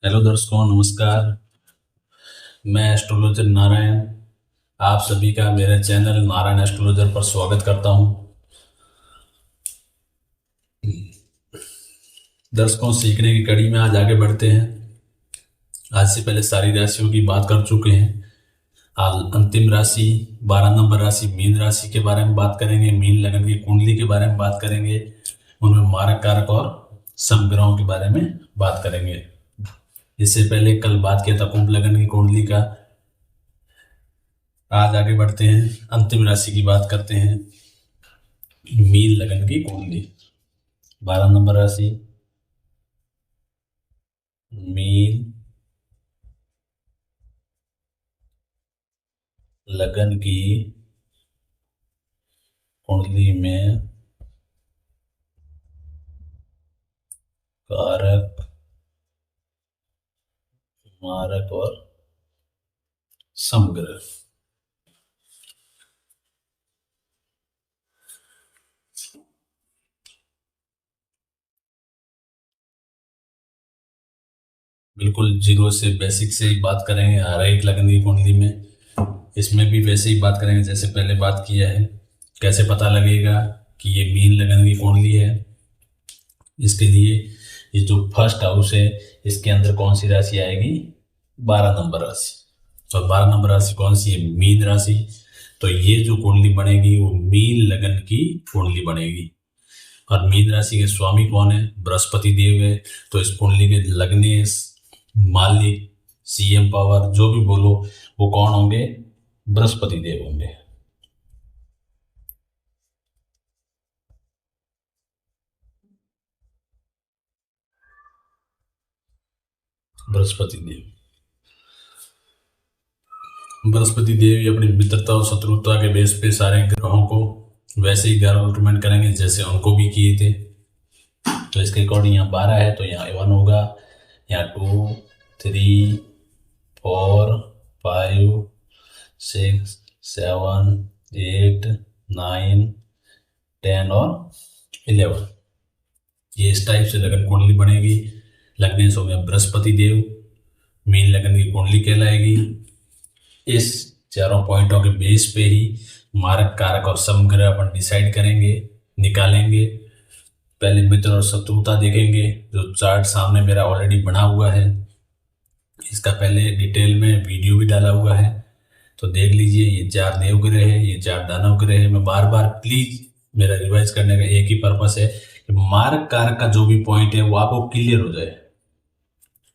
Hello दर्शकों, नमस्कार। मैं एस्ट्रोलॉजर नारायण आप सभी का मेरे चैनल नारायण एस्ट्रोलॉजर पर स्वागत करता हूं। दर्शकों, सीखने की कड़ी में आज आगे बढ़ते हैं। आज से पहले सारी राशियों की बात कर चुके हैं। आज अंतिम राशि 12 नंबर राशि मीन राशि के बारे में बात करेंगे। मीन लगन की कुंडली के बारे में बात करेंगे। उनमें मारक कारक और समग्रहों के बारे में बात करेंगे। इससे पहले कल बात किया था कुंभ लगन की कुंडली का। आज आगे बढ़ते हैं, अंतिम राशि की बात करते हैं। मीन लगन की कुंडली, 12 नंबर राशि मीन लगन की कुंडली में कारक, मारक और समग्र। बिल्कुल जीरो से बेसिक से ही बात करेंगे हर एक लगन की कुंडली में। इसमें भी वैसे ही बात करेंगे जैसे पहले बात किया है। कैसे पता लगेगा कि ये मीन लगन की कुंडली है? इसके लिए ये जो फर्स्ट हाउस है, इसके अंदर कौन सी राशि आएगी? 12 नंबर राशि। तो 12 नंबर राशि कौन सी है? मीन राशि। तो ये जो कुंडली बनेगी वो मीन लगन की कुंडली बनेगी। और मीन राशि के स्वामी कौन है? बृहस्पति देव है। तो इस कुंडली के लगने मालिक, सीएम पावर, जो भी बोलो, वो कौन होंगे? बृहस्पति देव होंगे। बृहस्पति देव, बृहस्पति देव ही अपनी मित्रता और शत्रुता के बेस पे सारे ग्रहों को वैसे ही गवर्नमेंट करेंगे जैसे उनको भी किए थे। तो इसके अकॉर्डिंग यहाँ 12 है तो यहाँ 1 होगा, यहाँ 2, 3, 4, 5, 6, 7, 8, 9, 10 और 11। ये इस टाइप से लगन कुंडली बनेगी। लगने से हो गया बृहस्पति देव, मीन लगन की कुंडली कहलाएगी। इस चारों पॉइंटों के बेस पे ही मारक, कारक और समग्रह अपन डिसाइड करेंगे, निकालेंगे। पहले मित्र और शत्रुता देखेंगे, जो चार्ट सामने मेरा ऑलरेडी बना हुआ है। इसका पहले डिटेल में वीडियो भी डाला हुआ है, तो देख लीजिए। ये 4 देव ग्रह है, ये 4 दानव ग्रह है। मैं बार बार प्लीज, मेरा रिवाइज करने का एक ही पर्पस है कि मारक कारक का जो भी पॉइंट है वो आपको क्लियर हो जाए,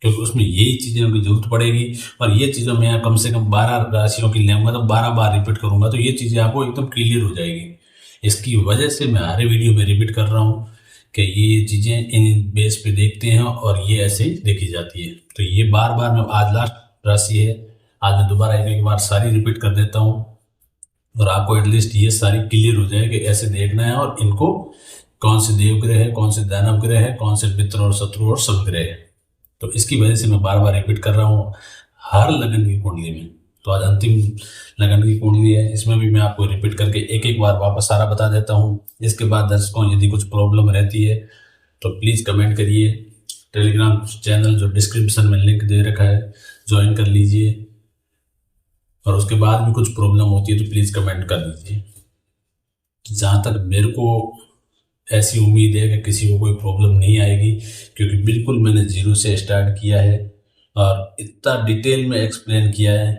क्योंकि उसमें यही चीज़ों की जरूरत पड़ेगी। और ये चीज़ों में कम से कम 12 राशियों की लेंगे तो 12 बार रिपीट करूंगा, तो ये चीज़ें आपको एकदम क्लियर हो जाएगी। इसकी वजह से मैं हर वीडियो में रिपीट कर रहा हूँ कि ये चीज़ें इन बेस पे देखते हैं और ये ऐसे देखी जाती है। तो ये बार बार मैं, आज लास्ट राशि है, आज मैं दोबारा एक एक बार सारी रिपीट कर देता हूँ और आपको एटलीस्ट ये सारी क्लियर हो जाए कि ऐसे देखना है और इनको कौन से देव ग्रह है, कौन से दानव ग्रह है, कौन से मित्र और शत्रु और समग्रह है। तो इसकी वजह से मैं बार बार रिपीट कर रहा हूँ हर लगन की कुंडली में। तो आज अंतिम लगन की कुंडली है, इसमें भी मैं आपको रिपीट करके एक एक बार वापस सारा बता देता हूँ। इसके बाद दर्शकों, यदि कुछ प्रॉब्लम रहती है तो प्लीज़ कमेंट करिए। टेलीग्राम चैनल जो डिस्क्रिप्शन में लिंक दे रखा है, ज्वाइन कर लीजिए। और उसके बाद भी कुछ प्रॉब्लम होती है तो प्लीज़ कमेंट कर दीजिए। जहाँ तक मेरे को ऐसी उम्मीद है कि किसी को कोई प्रॉब्लम नहीं आएगी, क्योंकि बिल्कुल मैंने जीरो से स्टार्ट किया है और इतना डिटेल में एक्सप्लेन किया है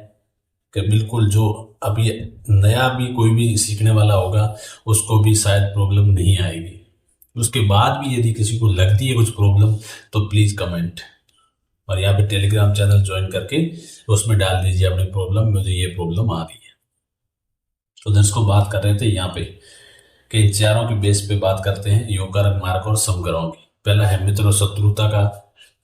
कि बिल्कुल जो अभी नया भी कोई भी सीखने वाला होगा उसको भी शायद प्रॉब्लम नहीं आएगी। उसके बाद भी यदि किसी को लगती है कुछ प्रॉब्लम तो प्लीज़ कमेंट, और यहाँ पे टेलीग्राम चैनल ज्वाइन करके उसमें डाल दीजिए अपनी प्रॉब्लम, मुझे ये प्रॉब्लम आ रही है। तो दर्शकों, बात कर रहे थे यहाँ पे कि इन चारों के बेस पे बात करते हैं योग कारक, मारक और समग्रहों की। पहला है मित्र और शत्रुता का।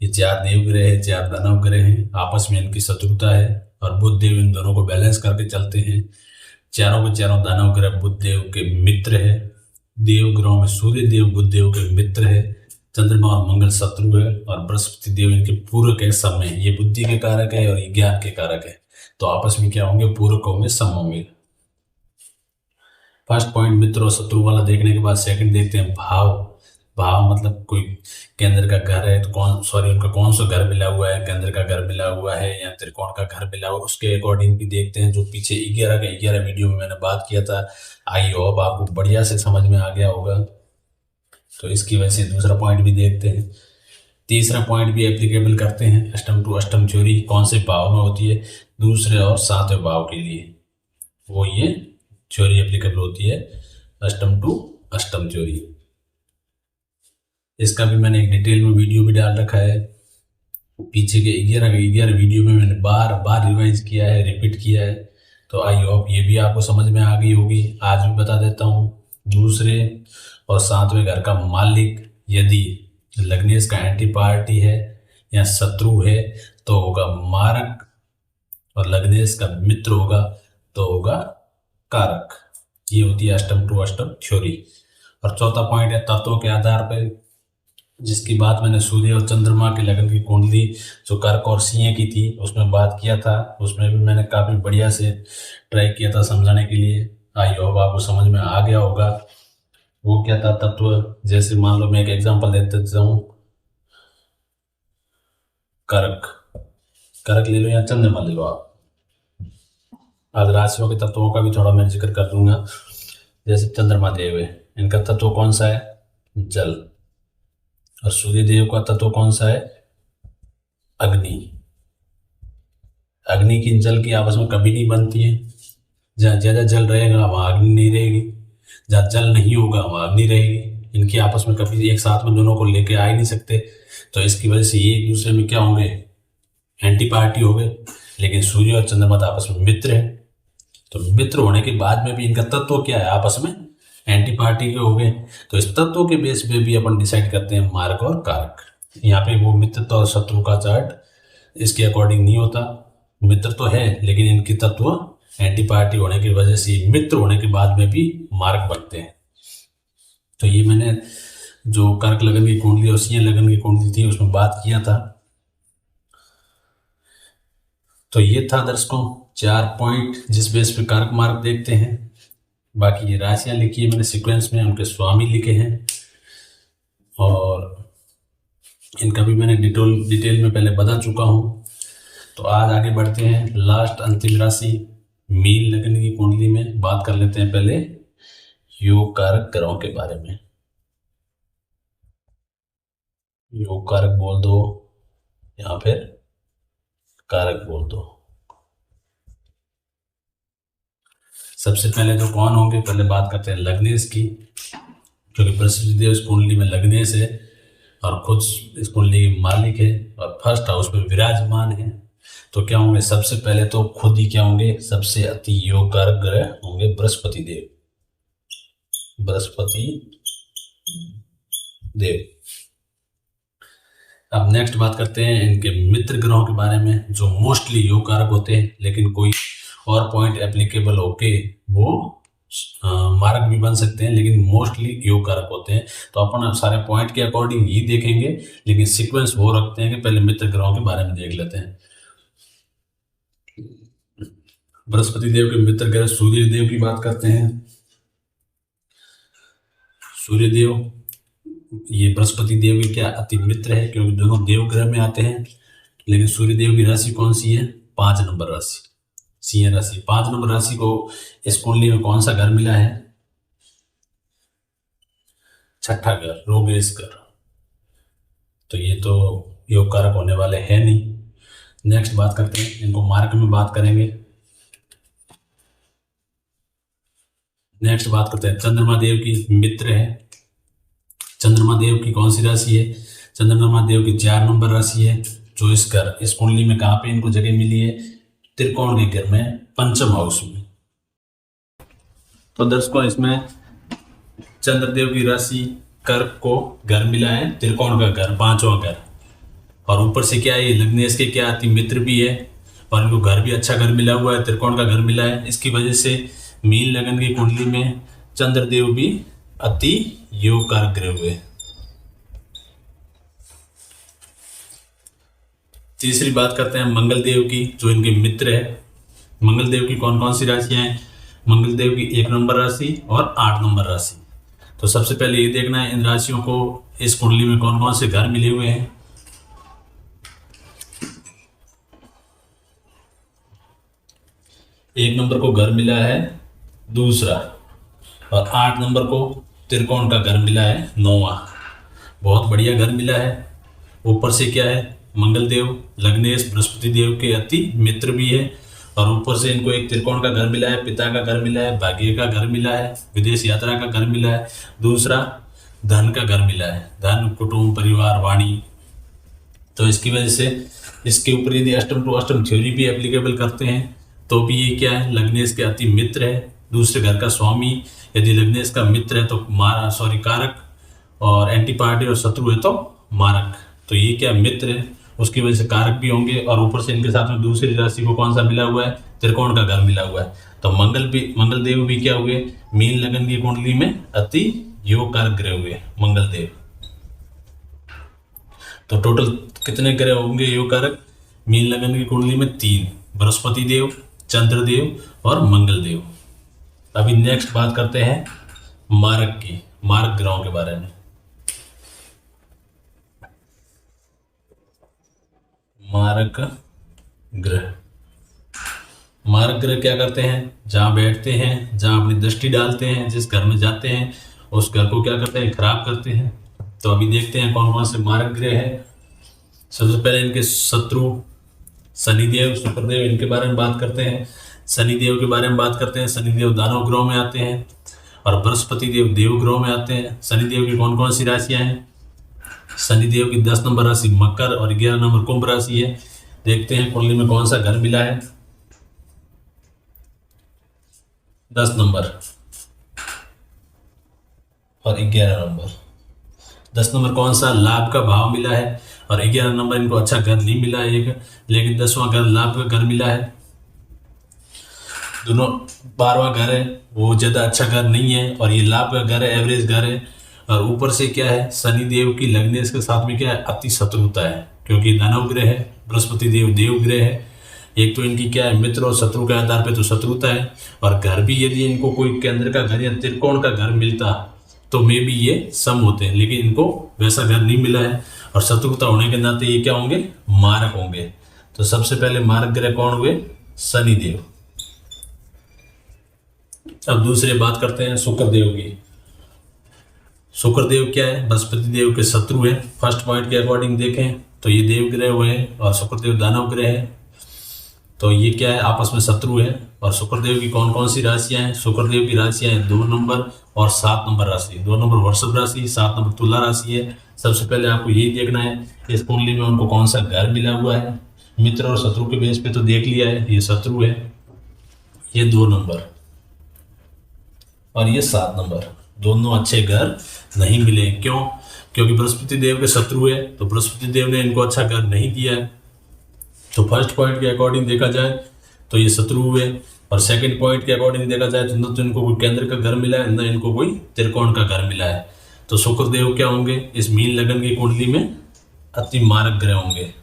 ये 4 देव ग्रह है, 4 दानव ग्रह हैं, आपस में इनकी शत्रुता है और बुध देव इन दोनों को बैलेंस करके चलते हैं। चारों के चारों दानव ग्रह बुध देव के मित्र है। देव ग्रहों में सूर्य देव बुध देव के मित्र है, चंद्रमा और मंगल शत्रु है और बृहस्पति देव इनके पूरक है, सम है। ये बुद्धि के कारक है और ये ज्ञान के कारक है। तो आपस में क्या होंगे? पूरक होंगे, सम होंगे। फर्स्ट पॉइंट मित्र और शत्रु वाला देखने के बाद सेकंड देखते हैं भाव। भाव मतलब कोई केंद्र का घर है तो उनका कौन सा घर मिला हुआ है, केंद्र का घर मिला हुआ है या त्रिकोण का घर मिला हुआ, उसके अकॉर्डिंग भी देखते हैं। जो पीछे 11 वीडियो में मैंने बात किया था, आई होप आपको बढ़िया से समझ में आ गया होगा। तो इसकी वजह से दूसरा पॉइंट भी देखते हैं। तीसरा पॉइंट भी एप्लीकेबल करते हैं। अष्टम टू अष्टम थ्योरी कौन से भाव में होती है, दूसरे और सातवें भाव के लिए, वो ये थ्योरी एप्लीकेबल होती है, अष्टम टू अष्टम थ्योरी। इसका भी मैंने एक डिटेल में वीडियो भी डाल रखा है। पीछे के 11 वीडियो में मैंने बार बार रिवाइज किया है, रिपीट किया है। तो आई होप ये भी आपको समझ में आ गई होगी। आज भी बता देता हूँ। दूसरे और सातवें घर का मालिक यदि लग्नेश का एंटी पार्टी है या शत्रु है तो होगा मारक, और लग्नेश का मित्र होगा तो होगा कारक। ये होती है अष्टम टू अष्टम थ्योरी। और चौथा पॉइंट है तत्वों के आधार पर, जिसकी बात मैंने सूर्य और चंद्रमा के लगन की कुंडली जो कर्क और सिंह की थी उसमें बात किया था। उसमें भी मैंने काफ़ी बढ़िया से ट्राई किया था समझाने के लिए। आई होप आपको समझ में आ गया होगा। वो क्या था तत्व, जैसे मान लो मैं एक एग्जांपल देता हूँ, कर्क कर्क ले लो या चंद्रमा ले लो आप। आज राशियों के तत्वों का भी थोड़ा मैं जिक्र कर दूंगा। जैसे चंद्रमा देव है, इनका तत्व कौन सा है, जल। और सूर्य देव का तत्व कौन सा है, अग्नि। अग्नि की जल की आपस में कभी नहीं बनती है। जहाँ ज्यादा जल रहेगा वहां अग्नि नहीं रहेगी, जहाँ जल नहीं होगा वहां अग्नि रहेगी। इनकी आपस में कभी एक साथ में दोनों को लेके आ ही नहीं सकते। तो इसकी वजह से ये एक दूसरे में क्या होंगे, एंटी पार्टी हो गए। लेकिन सूर्य और चंद्रमा आपस में मित्र है, तो मित्र होने के बाद में भी इनका तत्व क्या है, आपस में एंटी पार्टी के हो गए। तो इस तत्व के बेस पे भी अपन डिसाइड करते हैं मार्क और कारक। यहाँ पे वो मित्रता और शत्रु का चार्ट इसके अकॉर्डिंग नहीं होता। मित्र तो है लेकिन इनकी तत्व एंटी पार्टी होने की वजह से मित्र होने के बाद में भी मार्क बनते हैं। तो ये मैंने जो कर्क लगन की कुंडली और सिंह लगन की कुंडली थी उसमें बात किया था। तो ये था दर्शकों 4 पॉइंट जिस बेस पे कारक मार्क देखते हैं। बाकी ये राशियां लिखी है मैंने सीक्वेंस में, उनके स्वामी लिखे हैं और इनका भी मैंने डिटेल में पहले बता चुका हूँ। तो आज आगे बढ़ते हैं लास्ट अंतिम राशि मीन लगन की कुंडली में बात कर लेते हैं पहले योग कारक ग्रहों के बारे में। योग कारक बोल दो या फिर कारक बोल दो। सबसे पहले तो कौन होंगे, पहले बात करते हैं लग्नेश की, क्योंकि बृहस्पति देव इस कुंडली में लग्नेश है और खुद इस कुंडली के मालिक है और फर्स्ट हाउस में विराजमान है। तो क्या होंगे, सबसे पहले तो खुद ही क्या होंगे, सबसे अति योग कारक ग्रह होंगे बृहस्पति देव। बृहस्पति देव। अब नेक्स्ट बात करते हैं इनके मित्र ग्रहों के बारे में जो मोस्टली योग कारक होते हैं, लेकिन कोई और पॉइंट एप्लीकेबल होके वो मार्क भी बन सकते हैं, लेकिन मोस्टली योग कारक होते हैं। तो अपन सारे पॉइंट के अकॉर्डिंग ही देखेंगे, लेकिन सीक्वेंस वो रखते हैं कि पहले मित्र ग्रहों के बारे में देख लेते हैं। बृहस्पति देव के मित्र ग्रह सूर्य देव की बात करते हैं। सूर्य देव ये बृहस्पति देव के क्या अति मित्र है, क्योंकि दोनों देव ग्रह में आते हैं। लेकिन सूर्य देव की राशि कौन सी है, 5 नंबर राशि, सिंह राशि। 5 नंबर राशि को इस कुंडली में कौन सा घर मिला है, छठा घर, रोगेश घर। तो ये तो योग कारक होने वाले हैं नहीं। नेक्स्ट बात करते हैं, इनको मार्क में बात करेंगे। नेक्स्ट बात करते हैं चंद्रमा देव की मित्र है। चंद्रमा देव की कौन सी राशि है, चंद्रमा देव की 4 नंबर राशि है। जो इस कुंडली में कहाँ पे इनको जगह मिली है, त्रिकोण के घर में, पंचम हाउस में। तो दर्शकों इसमें चंद्रदेव की राशि कर्क को घर मिला है, त्रिकोण का घर, 5वां घर। और ऊपर से क्या है, लग्नेश के क्या अति मित्र भी है और इनको घर भी अच्छा घर मिला हुआ है, त्रिकोण का घर मिला है। इसकी वजह से मीन लगन की कुंडली में चंद्रदेव भी अति योग कारक ग्रह हुए। तीसरी बात करते हैं मंगल देव की, जो इनके मित्र है। मंगल देव की कौन कौन सी राशियां हैं, मंगल देव की 1 नंबर राशि और 8 नंबर राशि। तो सबसे पहले ये देखना है इन राशियों को इस कुंडली में कौन कौन से घर मिले हुए हैं। एक नंबर को घर मिला है दूसरा, और 8 नंबर को त्रिकोण का घर मिला है 9वां। बहुत बढ़िया घर मिला है। ऊपर से क्या है, मंगल देव लग्नेश बृहस्पति देव के अति मित्र भी है, और ऊपर से इनको एक त्रिकोण का घर मिला है, पिता का घर मिला है, भाग्य का घर मिला है, विदेश यात्रा का घर मिला है, दूसरा धन का घर मिला है, धन कुटुंब परिवार वाणी। तो इसकी वजह से इसके ऊपर यदि अष्टम टू अष्टम थ्योरी भी एप्लीकेबल करते हैं तो भी ये क्या है, लग्नेश के अति मित्र है, दूसरे घर का स्वामी। यदि लग्नेश का मित्र है तो कारक, और एंटी पार्टी और शत्रु है तो मारक। तो ये क्या मित्र है, उसकी वजह से कारक भी होंगे, और ऊपर से इनके साथ में दूसरी राशि को कौन सा मिला हुआ है, त्रिकोण का घर मिला हुआ है। तो मंगल देव भी क्या हुए, मीन लगन की कुंडली में अति योग कारक ग्रह हुए मंगल देव। तो टोटल कितने ग्रह होंगे योग कारक मीन लगन की कुंडली में? 3, बृहस्पति देव, चंद्रदेव और मंगल देव। अभी नेक्स्ट बात करते हैं मारक की, मारक ग्रहों के बारे में। मारक ग्रह, मारक ग्रह क्या करते हैं, जहां बैठते हैं, जहां अपनी दृष्टि डालते हैं, जिस घर में जाते हैं उस घर को क्या करते हैं, खराब करते हैं। तो अभी देखते हैं कौन कौन से मारक ग्रह है। सबसे पहले इनके शत्रु शनिदेव शुक्रदेव, इनके बारे में बात करते हैं। शनिदेव के बारे में बात करते हैं। शनिदेव दानव ग्रहों में आते हैं और बृहस्पति देव देव ग्रहों में आते हैं। शनिदेव की कौन कौन सी राशियां हैं? शनिदेव की 10 नंबर राशि मकर और 11 नंबर कुंभ राशि है। देखते हैं कुंडली में कौन सा घर मिला है। 10 नंबर और 11 नंबर। 10 नंबर कौन सा, लाभ का भाव मिला है, और 11 नंबर इनको अच्छा घर नहीं मिला है एक, लेकिन 10वां घर लाभ का घर मिला है। दोनों 12वां घर है वो ज़्यादा अच्छा घर नहीं है, और ये लाभ का घर है, एवरेज घर है। और ऊपर से क्या है, शनिदेव की लग्नेश के साथ में क्या है, अति शत्रुता है, क्योंकि दानव ग्रह है, बृहस्पति देव देव ग्रह है। एक तो इनकी क्या है, मित्र और शत्रु के आधार पे तो शत्रुता है, और घर भी यदि इनको कोई केंद्र का घर या त्रिकोण का घर मिलता तो मे भी ये सम होते हैं, लेकिन इनको वैसा घर नहीं मिला है, और शत्रुता होने के नाते ये क्या होंगे, मारक होंगे। तो सबसे पहले मारक ग्रह कौन हुए, शनिदेव। अब दूसरे बात करते हैं शुक्रदेव की। शुक्रदेव क्या है, बृहस्पति देव के शत्रु है। फर्स्ट पॉइंट के अकॉर्डिंग देखें तो ये देव ग्रह हुए हैं, और शुक्रदेव दानव ग्रह है। तो ये क्या है, आपस में शत्रु है। और शुक्रदेव की कौन कौन सी राशियां हैं? शुक्रदेव की राशियां हैं 2 नंबर और 7 नंबर राशि। 2 नंबर वृषभ राशि, 7 नंबर तुला राशि है। सबसे पहले आपको यही देखना है इस कुंडली में उनको कौन सा घर मिला हुआ है। मित्र और शत्रु के बेस पे तो देख लिया है, ये शत्रु है, ये 2 नंबर और ये 7 नंबर। दोनों अच्छे घर नहीं मिले। क्यों? क्योंकि बृहस्पति देव के शत्रु है, तो बृहस्पति देव ने इनको अच्छा घर नहीं दिया है। तो फर्स्ट पॉइंट के अकॉर्डिंग देखा जाए तो ये शत्रु हुए, और सेकंड पॉइंट के अकॉर्डिंग देखा जाए तो न तो इनको कोई केंद्र का घर मिला है, न इनको कोई त्रिकोण का घर मिला है। तो शुक्रदेव क्या होंगे, इस मीन लगन की कुंडली में अति मारक ग्रह होंगे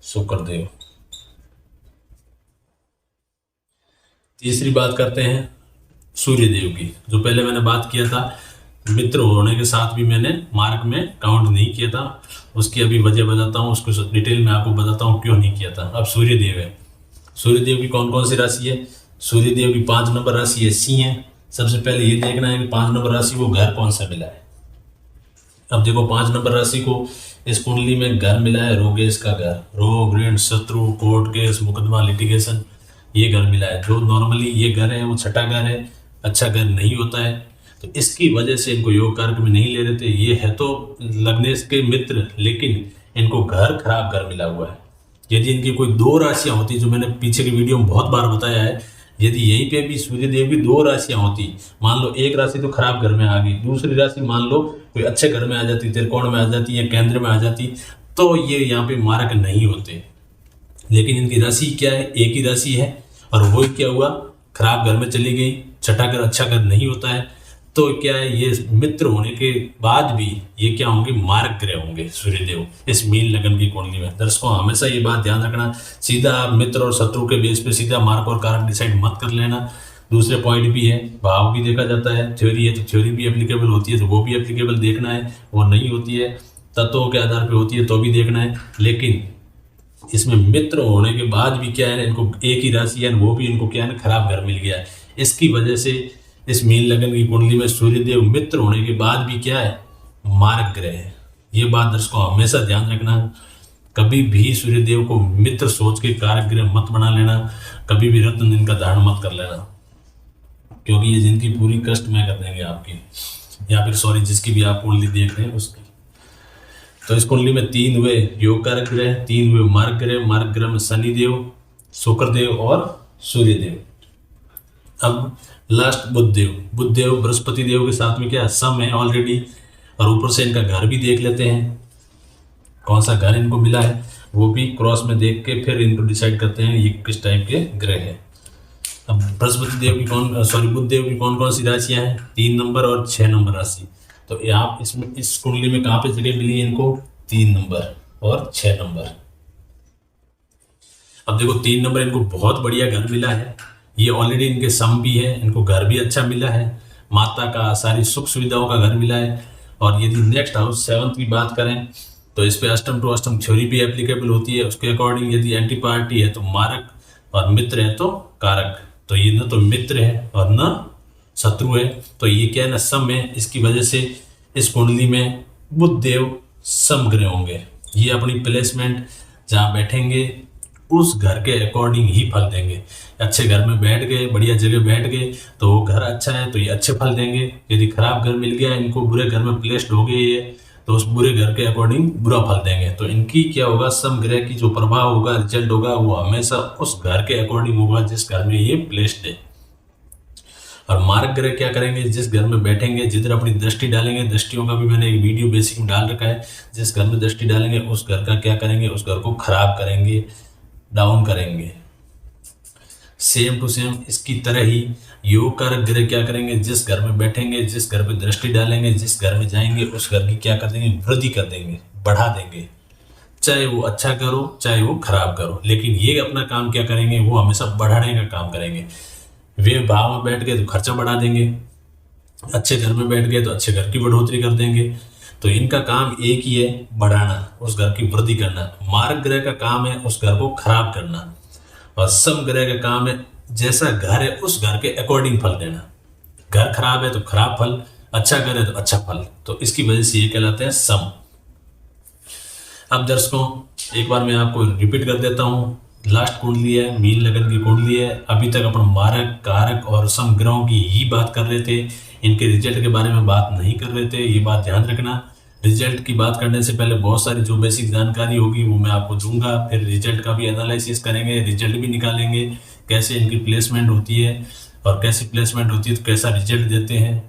शुक्रदेव। तीसरी बात करते हैं सूर्यदेव की। जो पहले मैंने बात किया था, मित्र होने के साथ भी मैंने मार्क में काउंट नहीं किया था, उसकी अभी वजह बताता हूँ, उसको डिटेल में आपको बताता हूँ क्यों नहीं किया था। अब सूर्यदेव है। सूर्यदेव की कौन कौन सी राशि है? सूर्यदेव की 5 नंबर राशि है सिंह है। सबसे पहले ये देखना है कि 5 नंबर राशि को घर कौन सा मिला है। अब देखो 5 नंबर राशि को इस कुंडली में घर मिला है रोगेश का घर, रोग ऋण शत्रु कोर्ट केस मुकदमा लिटिगेशन, ये घर मिला है। जो नॉर्मली ये घर है वो छठा घर है, अच्छा घर नहीं होता है, तो इसकी वजह से इनको योग कारक में नहीं ले रहे थे। ये है तो लग्नेश के मित्र, लेकिन इनको घर खराब घर मिला हुआ है। यदि इनकी कोई 2 राशियां होती, जो मैंने पीछे की वीडियो में बहुत बार बताया है, यदि यहीं पे भी सूर्यदेव की 2 राशियां होती, मान लो एक राशि तो खराब घर में आ गई, दूसरी राशि मान लो कोई अच्छे घर में आ जाती, त्रिकोण में आ जाती या केंद्र में आ जाती, तो ये यहाँ पे मारक नहीं होते। लेकिन इनकी राशि क्या है, एक ही राशि है, और वो क्या हुआ, खराब घर में चली गई। छठा घर अच्छा घर नहीं होता है, तो क्या है, ये मित्र होने के बाद भी ये क्या होंगे, मारक ग्रह होंगे सूर्यदेव इस मीन लगन की कुंडली में। दर्शकों हमेशा ये बात ध्यान रखना, सीधा आप मित्र और शत्रु के बेस पे सीधा मार्क और कारक डिसाइड मत कर लेना। दूसरे पॉइंट भी है, भाव भी देखा जाता है, थ्योरी है तो थ्योरी भी एप्लीकेबल होती है तो वो भी एप्लीकेबल देखना है, वो नहीं होती है तत्वों के आधार पे होती है तो भी देखना है। लेकिन इसमें मित्र होने के बाद भी क्या है, इनको एक ही राशि है, वो भी इनको क्या है खराब घर मिल गया है। इसकी वजह से इस मीन लगन की कुंडली में सूर्यदेव मित्र होने के बाद भी क्या है, मारक ग्रह है। ये बात दर्शकों हमेशा ध्यान रखना, कभी भी सूर्यदेव को मित्र सोच के कारक ग्रह मत बना लेना, कभी भी रत्न दिन का धारण मत कर लेना, क्योंकि ये जिनकी पूरी कष्ट में कर देंगे आपकी, या फिर सॉरी जिसकी भी आप कुंडली देख रहे हैं उसकी। तो इस कुंडली में 3 हुए योग कारक ग्रह, 3 हुए मार्ग ग्रह, मार्ग ग्रह में शनिदेव, शुक्रदेव और सूर्यदेव। अब लास्ट बुधदेव बृहस्पति देव के साथ में क्या सम है ऑलरेडी, और ऊपर से इनका घर भी देख लेते हैं, कौन सा घर इनको मिला है वो भी क्रॉस में देख के फिर इनको डिसाइड करते हैं ये किस टाइप के ग्रह है। अब बृहस्पति देव की बुध देव की कौन कौन सी राशियां हैं, 3 नंबर और 6 नंबर राशि। तो आप इसमें इस कुंडली में कहाँ पे जगह मिली है इनको, 3 नंबर और 6 नंबर। अब देखो 3 नंबर इनको बहुत बढ़िया घर मिला है, ये ऑलरेडी इनके सम भी है, इनको घर भी अच्छा मिला है, माता का सारी सुख सुविधाओं का घर मिला है। और यदि नेक्स्ट हाउस 7th की बात करें तो इस पे अष्टम टू अष्टम थ्योरी भी एप्लीकेबल होती है, उसके अकॉर्डिंग यदि एंटी पार्टी है तो मारक और मित्र है तो कारक। तो ये न तो मित्र है और न शत्रु है, तो ये क्या है ना सम है। इसकी वजह से इस कुंडली में बुध देव सम ग्रह होंगे, ये अपनी प्लेसमेंट जहाँ बैठेंगे उस घर के अकॉर्डिंग ही फल देंगे। अच्छे घर में बैठ गए, बढ़िया जगह बैठ गए तो वो घर अच्छा है तो ये अच्छे फल देंगे। यदि खराब घर मिल गया इनको, बुरे घर में प्लेस्ड हो गए ये, तो उस बुरे घर के अकॉर्डिंग बुरा फल देंगे। तो इनकी क्या होगा, सम ग्रह की जो प्रभाव होगा, रिजल्ट होगा, वो हमेशा उस घर के अकॉर्डिंग होगा जिस घर में ये प्लेस्ड है। और मार्ग ग्रह क्या करेंगे, जिस घर में बैठेंगे, जिधर अपनी दृष्टि डालेंगे, दृष्टियों का भी मैंने एक वीडियो बेसिक में डाल रखा है, जिस घर में दृष्टि डालेंगे उस घर का क्या करेंगे, उस घर को खराब करेंगे, डाउन करेंगे। सेम टू सेम इसकी तरह ही योग कारक ग्रह क्या करेंगे, जिस घर में बैठेंगे, जिस घर पे दृष्टि डालेंगे, जिस घर में जाएंगे उस घर की क्या कर देंगे, वृद्धि कर देंगे, बढ़ा देंगे। चाहे वो अच्छा करो चाहे वो खराब करो, लेकिन ये अपना काम क्या करेंगे, वो हमेशा बढ़ाने का काम करेंगे। वे भाव में बैठ गए तो खर्चा बढ़ा देंगे, अच्छे घर में बैठ गए तो अच्छे घर की बढ़ोतरी कर देंगे। तो इनका काम एक ही है, बढ़ाना, उस घर की वृद्धि करना। मार्ग ग्रह का काम है उस घर को खराब करना, और सम ग्रह का काम है जैसा घर है उस घर के अकॉर्डिंग फल देना। घर खराब है तो खराब फल, अच्छा घर है तो अच्छा फल, तो इसकी वजह से ये कहलाते हैं सम। अब दर्शकों एक बार मैं आपको रिपीट कर देता हूँ, लास्ट कुंडली है, मीन लगन की कुंडली है। अभी तक अपन मारक, कारक और सम ग्रहों की ही बात कर रहे थे, इनके रिजल्ट के बारे में बात नहीं कर रहे थे, ये बात ध्यान रखना। रिजल्ट की बात करने से पहले बहुत सारी जो बेसिक जानकारी होगी वो मैं आपको दूंगा, फिर रिजल्ट का भी एनालिसिस करेंगे, रिजल्ट भी निकालेंगे, कैसे इनकी प्लेसमेंट होती है और कैसी प्लेसमेंट होती है तो कैसा रिजल्ट देते हैं।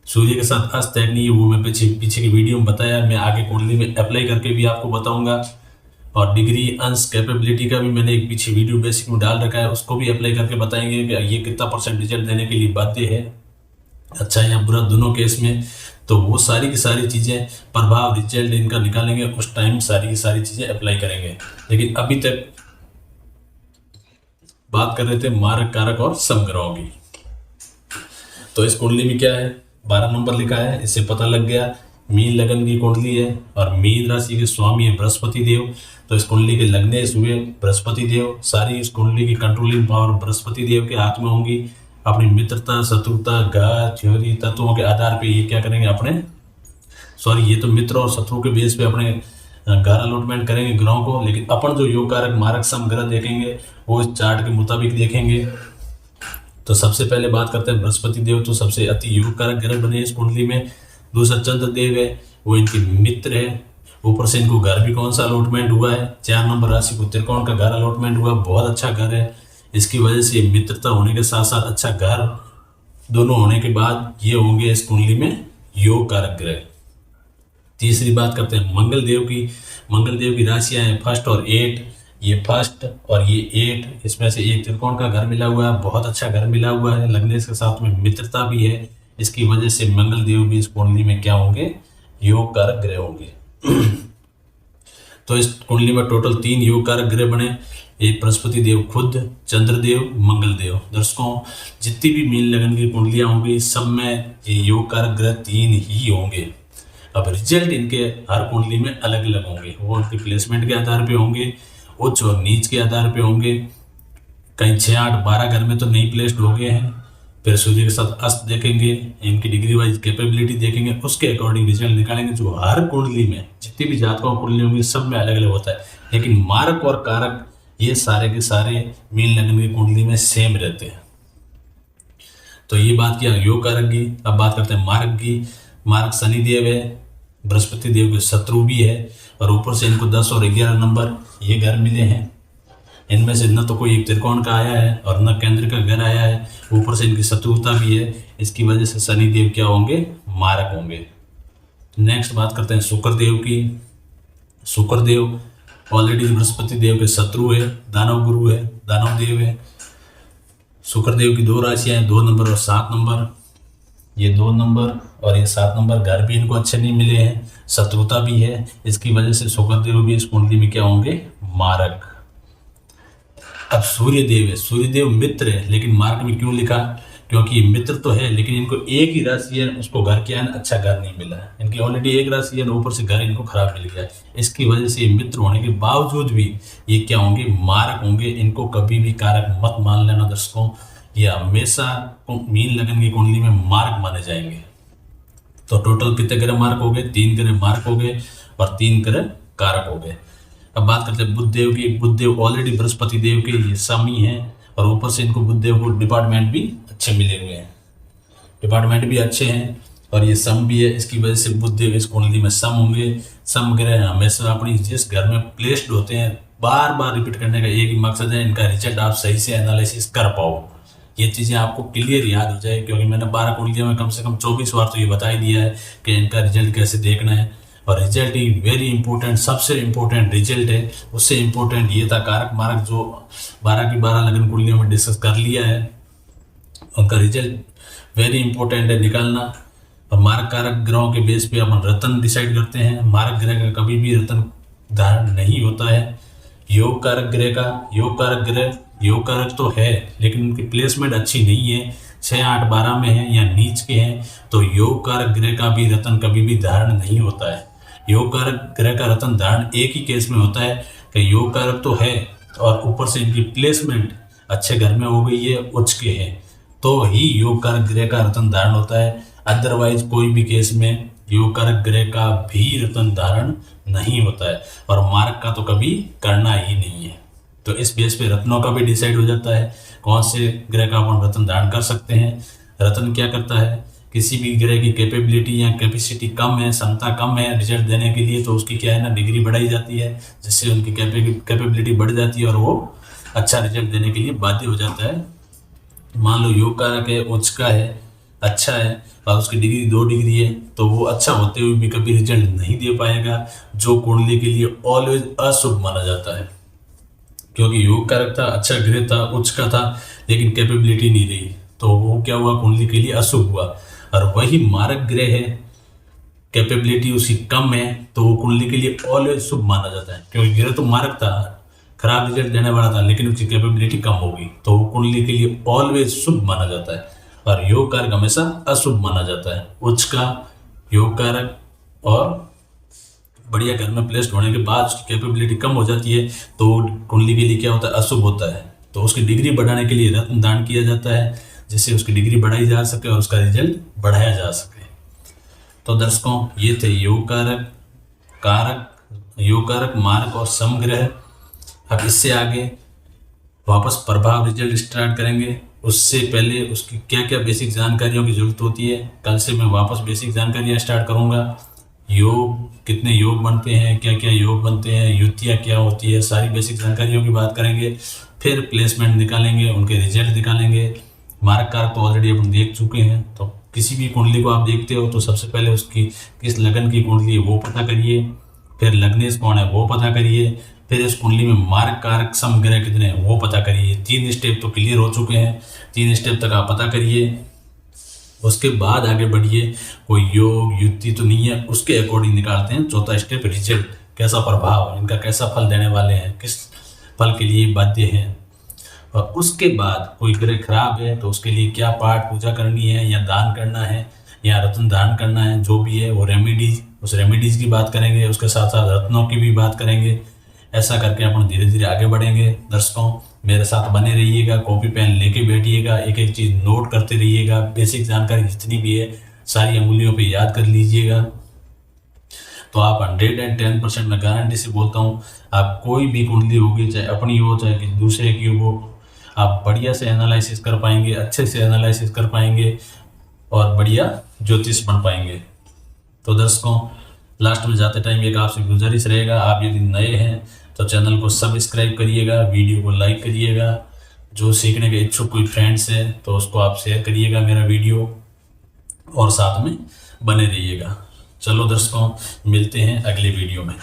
सूर्य के साथ अस्त है नहीं, वो मैं पीछे की वीडियो में बताया, मैं आगे कुंडली में अप्लाई करके भी आपको बताऊंगा। और डिग्री अंश कैपेबिलिटी का भी मैंने एक पीछे वीडियो बेसिक में डाल रखा है, उसको भी अप्लाई करके बताएंगे कि ये कितना % रिजल्ट देने के लिए बाध्य है, अच्छा या बुरा दोनों केस में। तो वो सारी की सारी चीज़ें, प्रभाव, रिजल्ट इनका निकालेंगे, उस टाइम सारी की सारी चीज़ें अप्लाई करेंगे। लेकिन अभी तक बात कर रहे थे मारक, कारक और सम ग्रहों की। तो इस कुंडली में क्या है, 12 नंबर लिखा है, इससे पता लग गया मीन लगन की कुंडली है और मीन राशि के स्वामी है बृहस्पति देव। तो इस कुंडली के लगनेश हुए बृहस्पति देव, सारी इस कुंडली की कंट्रोलिंग पावर बृहस्पति देव के हाथ में होंगी। अपनी मित्रता, शत्रुता, घर, थ्योरी, तत्वों के आधार पे ये क्या करेंगे, ये तो मित्र और शत्रु के बेस पे अपने घर अलॉटमेंट करेंगे ग्रहों को। लेकिन अपन जो योग कारक, मारक, सम ग्रह देखेंगे वो इस चार्ट के मुताबिक देखेंगे। तो सबसे पहले बात करते हैं बृहस्पति देव, तो सबसे अति योग कारक ग्रह बने इस कुंडली में। दूसरा चंद्र देव है, वो इनके मित्र है। ऊपर से इनको घर भी कौन सा अलॉटमेंट हुआ है, 4 नंबर राशि को त्रिकोण का घर अलॉटमेंट हुआ, बहुत अच्छा घर है। इसकी वजह से मित्रता होने के साथ साथ अच्छा घर दोनों होने के बाद ये होंगे इस कुंडली में योग कारक ग्रह। तीसरी बात करते हैं मंगल देव की। मंगल देव की राशियां हैं 1st और 8, ये 1st और ये 8, इसमें से एक त्रिकोण का घर मिला हुआ है, बहुत अच्छा घर मिला हुआ है, लगने के साथ में मित्रता भी है। इसकी वजह से मंगल देव भी इस कुंडली में क्या होंगे, योग कारक ग्रह होंगे। तो इस कुंडली में टोटल 3 योग कारक ग्रह बने। एक बृहस्पति देव खुद, चंद्रदेव, मंगल देव। दर्शकों, जितनी भी मीन लगन की कुंडलियां होंगी सब में ये योग कारक ग्रह 3 ही होंगे। अब रिजल्ट इनके हर कुंडली में अलग अलग होंगे, वो उनकी प्लेसमेंट के आधार पे होंगे, उच्च और नीच के आधार पे होंगे। कहीं 6, 8, 12 घर में तो नहीं प्लेस्ड हो गए हैं, फिर सूर्य के साथ अस्त देखेंगे, इनकी डिग्री वाइज कैपेबिलिटी देखेंगे, उसके अकॉर्डिंग रिजल्ट निकालेंगे। जो हर कुंडली में जितनी भी जातकों कुंडली होंगी सब में अलग अलग होता है, लेकिन मारक और कारक ये सारे के सारे मीन लगन की कुंडली में सेम रहते हैं। तो ये बात किया योग कारक की। अब बात करते हैं मारक की। मारक शनि देव है, बृहस्पति देव के शत्रु भी है, और ऊपर से इनको 10 और 11 नंबर ये घर मिले हैं। इनमें से न तो कोई एक त्रिकोण का आया है और न केंद्र का घर आया है, ऊपर से इनकी शत्रुता भी है। इसकी वजह से शनि देव क्या होंगे, मारक होंगे। नेक्स्ट बात करते हैं शुक्र देव की। शुक्र देव ऑलरेडी बृहस्पति देव के शत्रु है, दानव गुरु है, दानव देव है। शुक्र देव की 2 राशियां हैं, 2 नंबर और 7 नंबर। ये 2 नंबर और ये 7 नंबर घर भी इनको अच्छे नहीं मिले हैं, शत्रुता भी है। इसकी वजह से शुक्र देव भी इस कुंडली में क्या होंगे, मारक। अब सूर्य देव है, सूर्य देव मित्र है, लेकिन मार्क में क्यों लिखा, क्योंकि मित्र तो है लेकिन इनको एक ही राशि है, उसको घर क्या है, अच्छा घर नहीं मिला है। इनकी ऑलरेडी एक राशि है, ऊपर से घर इनको खराब मिल गया है। इसकी वजह से मित्र होने के बावजूद भी ये क्या होंगे, मारक होंगे। इनको कभी भी कारक मत मान लेना दर्शकों, ये हमेशा मीन लगन की कुंडली में मार्क माने जाएंगे। तो टोटल कितने ग्रह मार्क हो गए, 3 ग्रह मार्क हो गए और 3 ग्रह कारक हो गए। अब बात करते हैं बुध देव की। बुध देव ऑलरेडी बृहस्पति देव के ये स्वामी हैं, और ऊपर से इनको बुध देव को डिपार्टमेंट भी अच्छे मिले हुए हैं, डिपार्टमेंट भी अच्छे हैं और ये सम भी है। इसकी वजह से बुध देव इस कुंडली में सम होंगे। सम ग्रह हमेशा अपनी जिस घर में प्लेस्ड होते हैं, बार बार रिपीट करने का एक ही मकसद है, इनका रिजल्ट आप सही से एनालिसिस कर पाओ। ये चीज़ें आपको क्लियर याद हो जाए, क्योंकि मैंने 12 कुंडलियों में कम से कम 24 बार तो ये बता ही दिया है कि इनका रिजल्ट कैसे देखना है। और रिजल्ट ही वेरी इंपॉर्टेंट, सबसे इंपॉर्टेंट रिजल्ट है। उससे इंपॉर्टेंट ये था कारक मारक, जो 12 की 12 लगन कुंडलियों में डिस्कस कर लिया है, उनका रिजल्ट वेरी इंपॉर्टेंट है निकालना। और मारक कारक ग्रहों के बेस पे अपन रत्न डिसाइड करते हैं। मारक ग्रह का कभी भी रत्न धारण नहीं होता है। योग कारक ग्रह का, योग कारक ग्रह योग कारक तो है लेकिन उनकी प्लेसमेंट अच्छी नहीं है, 6, 8, 12 में है या नीच के हैं, तो योग कारक ग्रह का भी रत्न कभी भी धारण नहीं होता है। योग कारक ग्रह का रत्न धारण एक ही केस में होता है कि योग कारक तो है और ऊपर से इनकी प्लेसमेंट अच्छे घर में हो गई है, उच्च के है, तो ही योग कारक ग्रह का रत्न धारण होता है। अदरवाइज कोई भी केस में योग कारक ग्रह का भी रत्न धारण नहीं होता है, और मार्क का तो कभी करना ही नहीं है। तो इस बेस पे रत्नों का भी डिसाइड हो जाता है कौन से ग्रह का अपन रत्न धारण कर सकते हैं। रत्न क्या करता है, किसी भी ग्रह की कैपेबिलिटी या कैपेसिटी कम है, क्षमता कम है रिजल्ट देने के लिए, तो उसकी क्या है ना, डिग्री बढ़ाई जाती है, जिससे उनकी कैपेबिलिटी बढ़ जाती है और वो अच्छा रिजल्ट देने के लिए बाध्य हो जाता है। मान लो योग कारक है, उच्च का है, अच्छा है, और उसकी डिग्री 2 डिग्री है, तो वो अच्छा होते हुए भी कभी रिजल्ट नहीं दे पाएगा, जो कुंडली के लिए ऑलवेज अशुभ माना जाता है। क्योंकि योग कारक था, अच्छा ग्रह था, उच्च का था, लेकिन कैपेबिलिटी नहीं रही, तो वो क्या हुआ, कुंडली के लिए अशुभ हुआ। और वही मारक ग्रह है, कैपेबिलिटी उसकी कम है, तो वो कुंडली के लिए ऑलवेज शुभ माना जाता है। क्योंकि ग्रह तो मारक था, खराब रिजल्ट देने वाला था, लेकिन उसकी कैपेबिलिटी कम होगी, तो वो कुंडली के लिए ऑलवेज शुभ माना जाता है। और योग कारक हमेशा अशुभ माना जाता है। उच्च का योग कारक और बढ़िया घर में प्लेस्ड होने के बाद उसकी कैपेबिलिटी कम हो जाती है, तो कुंडली के लिए क्या होता है, अशुभ होता है। तो उसकी डिग्री बढ़ाने के लिए रत्न दान किया जाता है, जिससे उसकी डिग्री बढ़ाई जा सके और उसका रिजल्ट बढ़ाया जा सके। तो दर्शकों, ये थे योग कारक, योग कारक, मारक और समग्रह। अब इससे आगे वापस प्रभाव रिजल्ट स्टार्ट करेंगे। उससे पहले उसकी क्या क्या बेसिक जानकारियों की जरूरत होती है, कल से मैं वापस बेसिक जानकारियाँ स्टार्ट करूँगा। योग, कितने योग बनते हैं, क्या क्या योग बनते हैं, युतियाँ क्या होती है, सारी बेसिक जानकारियों की बात करेंगे। फिर प्लेसमेंट निकालेंगे, उनके रिजल्ट निकालेंगे। मारक कारक तो ऑलरेडी अपन देख चुके हैं। तो किसी भी कुंडली को आप देखते हो तो सबसे पहले उसकी किस लगन की कुंडली है वो पता करिए, फिर लग्नेश कौन है वो पता करिए, फिर इस कुंडली में मारक कारक समग्रह कितने हैं वो पता करिए। 3 स्टेप तो क्लियर हो चुके हैं, 3 स्टेप तक आप पता करिए, उसके बाद आगे बढ़िए। कोई योग युक्ति तो नहीं है, उसके अकॉर्डिंग निकालते हैं 4था स्टेप रिजल्ट, कैसा प्रभाव, इनका कैसा फल देने वाले हैं, किस फल के लिए बाध्य हैं। और उसके बाद कोई ग्रह खराब है तो उसके लिए क्या पाठ पूजा करनी है, या दान करना है, या रत्न दान करना है, जो भी है वो रेमेडीज, उस रेमेडीज की बात करेंगे, उसके साथ साथ रत्नों की भी बात करेंगे। ऐसा करके अपन धीरे धीरे आगे बढ़ेंगे। दर्शकों मेरे साथ बने रहिएगा, कॉपी पेन लेके बैठिएगा, एक एक चीज़ नोट करते रहिएगा। बेसिक जानकारी जितनी भी है सारी अंगुलियों पे याद कर लीजिएगा, तो आप 110% मैं गारंटी से बोलता हूँ, आप कोई भी कुंडली होगी, चाहे अपनी हो चाहे कि दूसरे की हो, आप बढ़िया से एनालिसिस कर पाएंगे, अच्छे से एनालिसिस कर पाएंगे और बढ़िया ज्योतिष बन पाएंगे। तो दर्शकों लास्ट में जाते टाइम एक आपसे गुजारिश रहेगा, आप यदि नए हैं तो चैनल को सब्सक्राइब करिएगा, वीडियो को लाइक करिएगा। जो सीखने के इच्छुक कोई फ्रेंड्स हैं तो उसको आप शेयर करिएगा मेरा वीडियो, और साथ में बने रहिएगा। चलो दर्शकों मिलते हैं अगले वीडियो में।